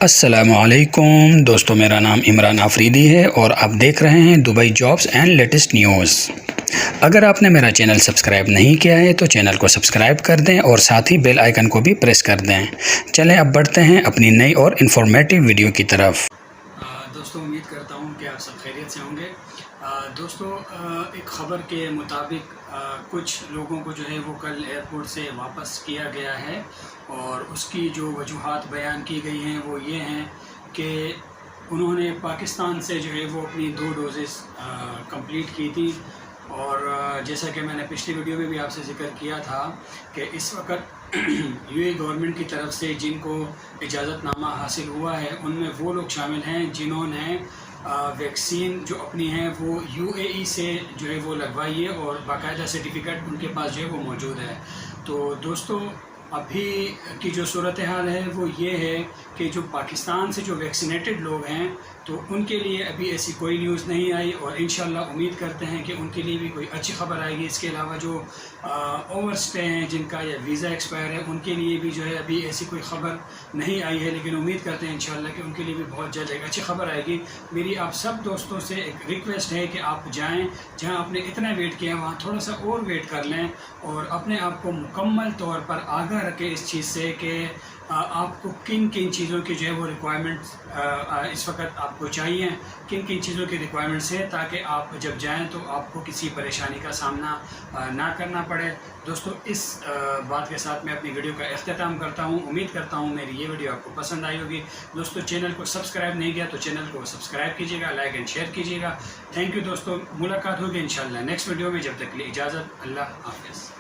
السلام علیکم دوستو، میرا نام عمران آفریدی ہے اور آپ دیکھ رہے ہیں Dubai jobs and latest news. اگر آپ نے میرا چینل سبسکرائب نہیں کیا ہے تو چینل کو سبسکرائب کر دیں اور ساتھ ہی بیل آئیکن کو بھی پریس کر دیں۔ چلیں اب بڑھتے ہیں اپنی نئی اور انفارمیٹیو ویڈیو کی طرف۔ دوستو امید کرتا ہوں کہ آپ سب خیریت سے ہوں گے۔ دوستو ایک خبر کے مطابق کچھ لوگوں کو جو ہے وہ کل ایئرپورٹ سے واپس کیا گیا ہے، اور اس کی جو وجوہات بیان کی گئی ہیں وہ یہ ہیں کہ انہوں نے پاکستان سے جو ہے وہ اپنی 2 ڈوزز کمپلیٹ کی تھی، اور جیسا کہ میں نے پچھلی ویڈیو میں بھی آپ سے ذکر کیا تھا کہ اس وقت یو اے گورنمنٹ کی طرف سے جن کو اجازت نامہ حاصل ہوا ہے ان میں وہ لوگ شامل ہیں جنہوں نے ویکسین جو اپنی ہیں وہ یو اے ای سے جو ہے وہ لگوائی ہے، اور باقاعدہ سرٹیفکیٹ ان کے پاس جو ہے وہ موجود ہے۔ تو دوستو ابھی کی جو صورتحال ہے وہ یہ ہے کہ جو پاکستان سے جو ویکسینیٹڈ لوگ ہیں تو ان کے لیے ابھی ایسی کوئی نیوز نہیں آئی، اور انشاءاللہ امید کرتے ہیں کہ ان کے لیے بھی کوئی اچھی خبر آئے گی۔ اس کے علاوہ جو اوور اسٹے ہیں جن کا یا ویزا ایکسپائر ہے ان کے لیے بھی جو ہے ابھی ایسی کوئی خبر نہیں آئی ہے، لیکن امید کرتے ہیں انشاءاللہ کہ ان کے لیے بھی بہت جلد ایک اچھی خبر آئے گی۔ میری آپ سب دوستوں سے ایک ریکویسٹ ہے کہ آپ جائیں جہاں آپ نے اتنا ویٹ کیا وہاں تھوڑا سا اور ویٹ کر لیں، اور اپنے آپ کو مکمل طور پر آگاہ رکھیں اس چیز سے کہ آپ کو کن کن چیزوں کی جو ہے وہ ریکوائرمنٹس اس وقت آپ کو چاہیے، کن کن چیزوں کی ریکوائرمنٹس ہیں، تاکہ آپ جب جائیں تو آپ کو کسی پریشانی کا سامنا نہ کرنا پڑے۔ دوستو اس بات کے ساتھ میں اپنی ویڈیو کا اختتام کرتا ہوں۔ امید کرتا ہوں میری یہ ویڈیو آپ کو پسند آئی ہوگی۔ دوستو چینل کو سبسکرائب نہیں کیا تو چینل کو سبسکرائب کیجیے گا، لائک اینڈ شیئر کیجیے گا۔ تھینک یو دوستو، ملاقات ہوگی انشاءاللہ نیکسٹ ویڈیو میں۔ جب تک کے لیے اجازت، اللہ حافظ۔